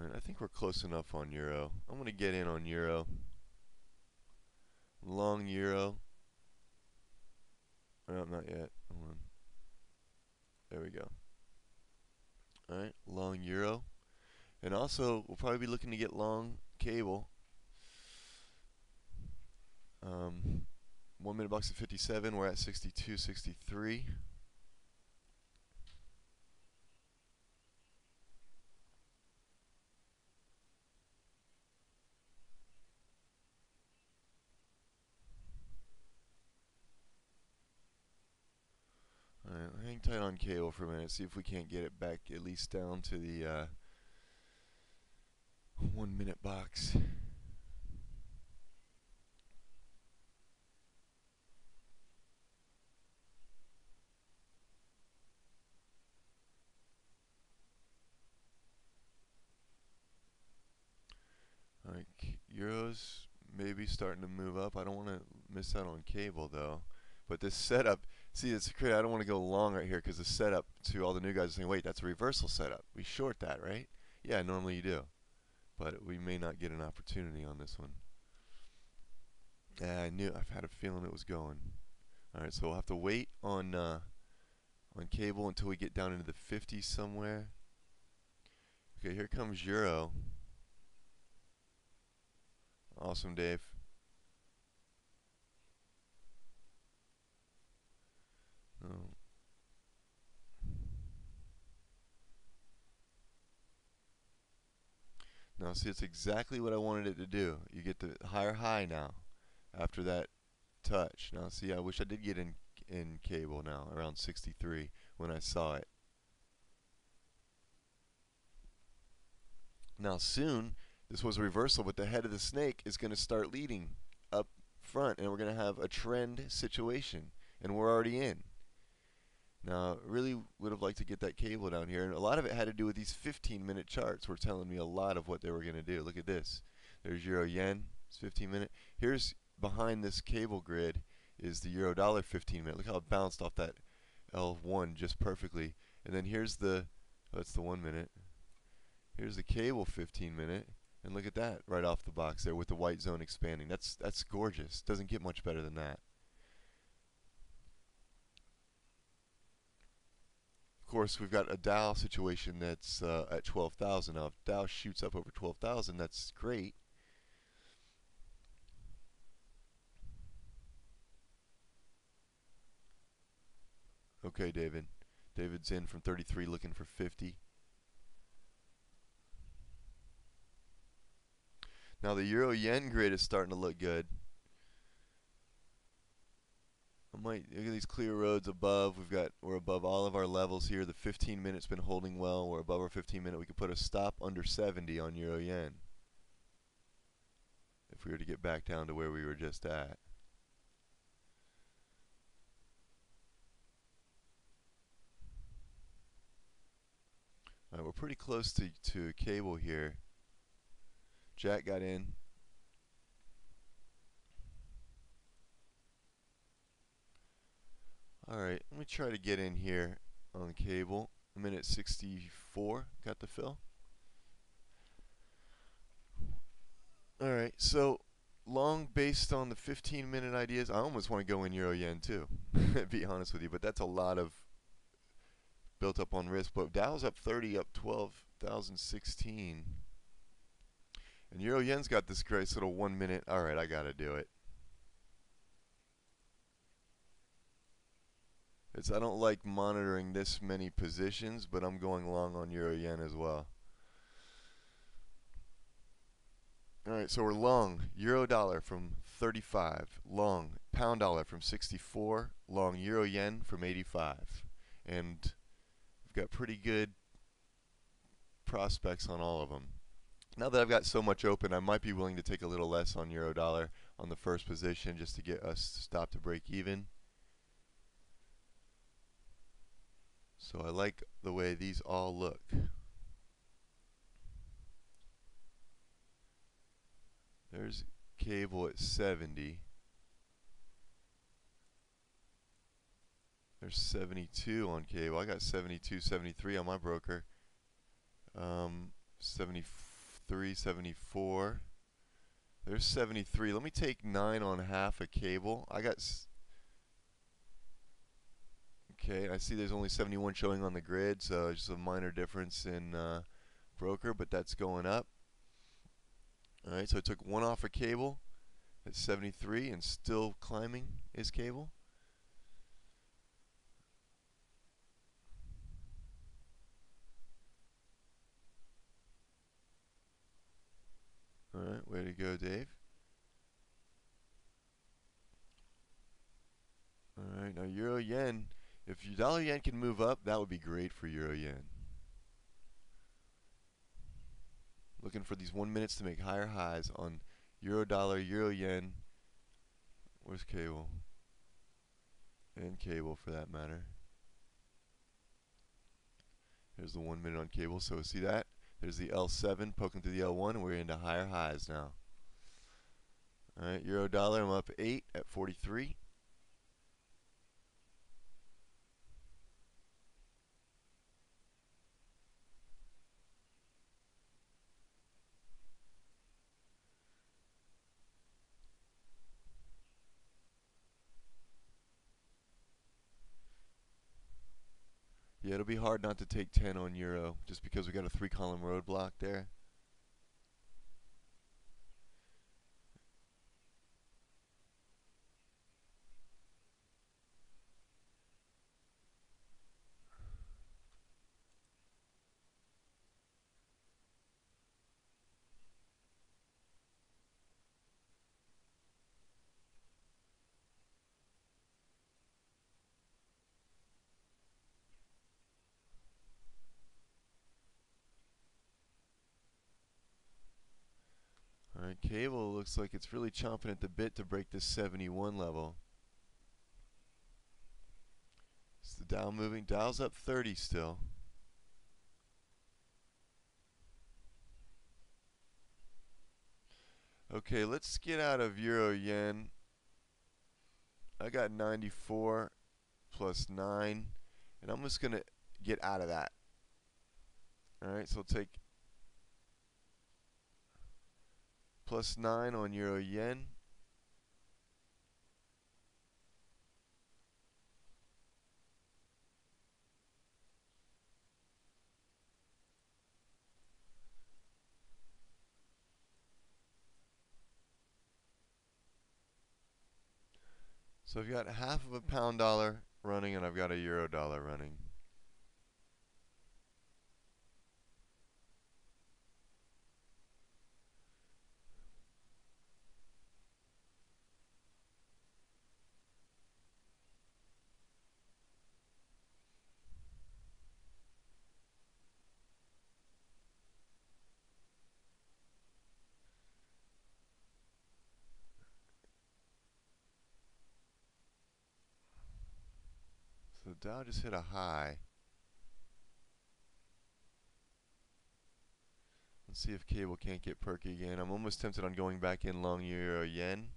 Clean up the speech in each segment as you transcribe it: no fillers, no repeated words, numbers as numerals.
Alright, I think we're close enough on Euro. I'm going to get in on Euro. Long Euro. No, not yet. Hold on. There we go. Alright, long Euro. And also, we'll probably be looking to get long cable. 1 minute bucks at 57. We're at 62, 63. Alright, hang tight on cable for a minute. See if we can't get it back at least down to the 1 minute box. Like Euros maybe starting to move up. I don't want to miss out on cable though. But this setup, see, it's crazy. I don't want to go long right here because the setup to all the new guys is saying, wait, that's a reversal setup. We short that, right? Yeah, normally you do. But we may not get an opportunity on this one. Yeah, I've had a feeling it was going. All right, so we'll have to wait on cable until we get down into the 50s somewhere. Okay, here comes Euro. Awesome, Dave. Oh. Now, see, it's exactly what I wanted it to do. You get the higher high now after that touch. Now, see, I wish I did get in cable now, around 63 when I saw it. Now, soon, this was a reversal, but the head of the snake is going to start leading up front, and we're going to have a trend situation, and we're already in. Now, really would have liked to get that cable down here, and a lot of it had to do with these 15-minute charts were telling me a lot of what they were going to do. Look at this. There's Euro Yen, it's 15-minute. Here's behind this cable grid is the Euro Dollar 15-minute. Look how it bounced off that L1 just perfectly. And then here's the, oh, that's the 1 minute. Here's the cable 15-minute, and look at that right off the box there with the white zone expanding. That's gorgeous. Doesn't get much better than that. Of course, we've got a Dow situation that's at 12,000. Now, if Dow shoots up over 12,000, that's great. Okay, David. David's in from 33 looking for 50. Now, the Euro Yen grid is starting to look good. Look at these clear roads above. We're above all of our levels here. The 15 minute's been holding well. We're above our 15 minute. We could put a stop under 70 on Euro Yen if we were to get back down to where we were just at. All right, we're pretty close to cable here. Jack got in. Alright, let me try to get in here on cable. A minute 64, got the fill. Alright, so long based on the 15-minute ideas. I almost want to go in Euro Yen too, to be honest with you, but that's a lot of built up on risk. But Dow's up 30, up 12,016. And Euro Yen's got this great little 1 minute. Alright, I gotta do it. I don't like monitoring this many positions, but I'm going long on Euro Yen as well. Alright, so we're long Euro Dollar from 35, long Pound Dollar from 64, long Euro Yen from 85. And we've got pretty good prospects on all of them. Now that I've got so much open, I might be willing to take a little less on Euro Dollar on the first position just to get us to stop to break even. So I like the way these all look. There's cable at 70. There's 72 on cable. I got 72, 73 on my broker. 74. 73, 74. There's 73. Let me take 9 on half a cable. Okay, I see there's only 71 showing on the grid, so it's just a minor difference in broker, but that's going up. Alright, so I took 1 off a cable at 73 and still climbing is cable. Alright, way to go, Dave. Alright, now Euro Yen. If your dollar yen can move up, that would be great for Euro Yen. Looking for these 1 minutes to make higher highs on Euro dollar, Euro Yen. Where's cable? And cable for that matter. There's the 1 minute on cable, so see that? There's the L7 poking through the L1, and we're into higher highs now. Alright, Euro dollar, I'm up 8 at 43. Yeah, it'll be hard not to take 10 on Euro, just because we got a 3-column roadblock there. Alright, cable looks like it's really chomping at the bit to break this 71 level. It's the Dow moving. Dow's up 30 still. Okay, let's get out of Euro Yen. I got 94 plus 9, and I'm just going to get out of that. Alright, so I'll take plus 9 on Euro Yen. So I've got half of a pound dollar running, and I've got a euro dollar running. So the Dow just hit a high. Let's see if cable can't get perky again. I'm almost tempted on going back in long Euro Yen.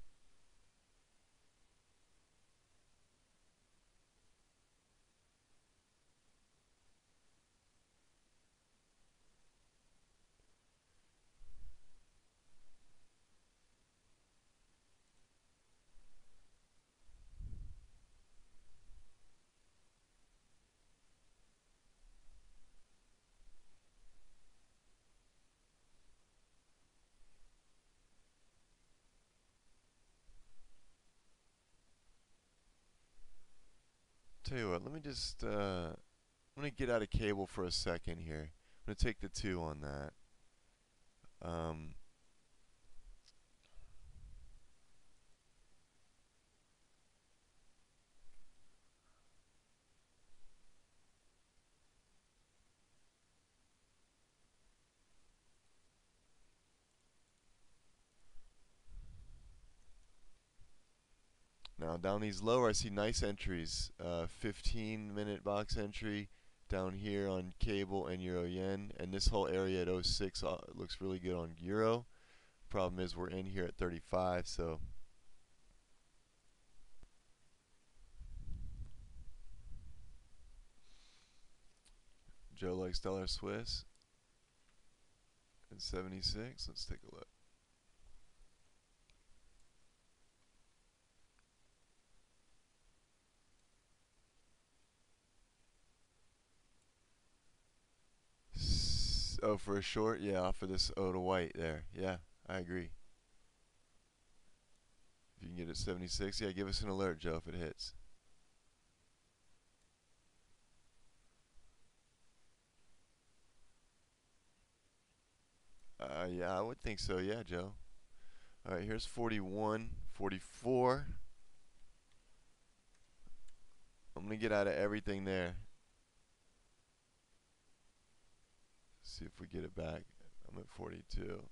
Tell you what, let me just, I'm going to get out of cable for a second here. I'm going to take the 2 on that. Now down these lower, I see nice entries. 15-minute box entry down here on cable and Euro Yen, and this whole area at 06 looks really good on Euro. Problem is we're in here at 35, so Joe likes dollar Swiss. And 76. Let's take a look. Oh, for a short? Yeah, off of this O to white there. Yeah, I agree. If you can get it 76, yeah, give us an alert, Joe, if it hits. Yeah, I would think so. Yeah, Joe. All right, here's 41, 44. I'm going to get out of everything there. See if we get it back. I'm at 42.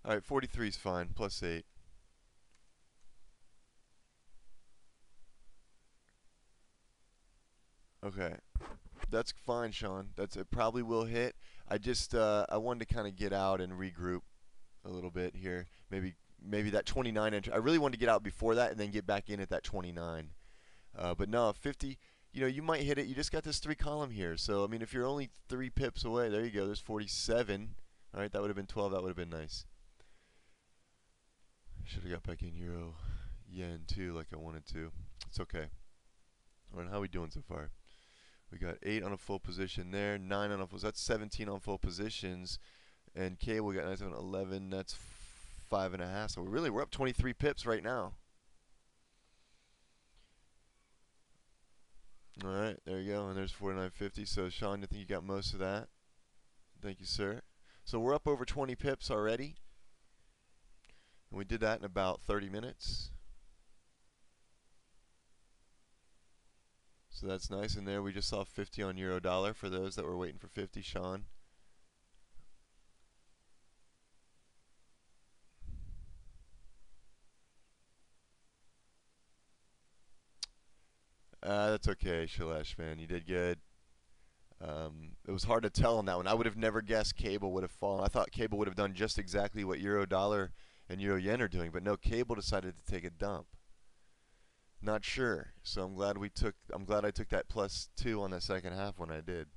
All right, 43 is fine, plus 8. Okay, that's fine, Sean. It probably will hit. I wanted to kind of get out and regroup a little bit here. Maybe that 29 entry. I really wanted to get out before that and then get back in at that 29. But no, 50. You might hit it. You just got this 3 column here. So I mean, if you're only 3 pips away, there you go. There's 47. All right, that would have been 12. That would have been nice. Should have got back in euro, yen too, like I wanted to. It's okay. All right, how are we doing so far? We got 8 on a full position there, 9 on a full. That's 17 on full positions, and K we got 9, 7, 11. That's 5.5. So we're up 23 pips right now. All right, there you go, and there's 49.50. So Sean, I think you got most of that. Thank you, sir. So we're up over 20 pips already, and we did that in about 30 minutes. So that's nice. And there we just saw 50 on euro dollar for those that were waiting for 50, Sean. That's okay, Shailesh, man. You did good. It was hard to tell on that one. I would have never guessed cable would have fallen. I thought cable would have done just exactly what euro dollar and euro yen are doing, but no, cable decided to take a dump. Not sure. So I'm glad I took that +2 on the second half when I did.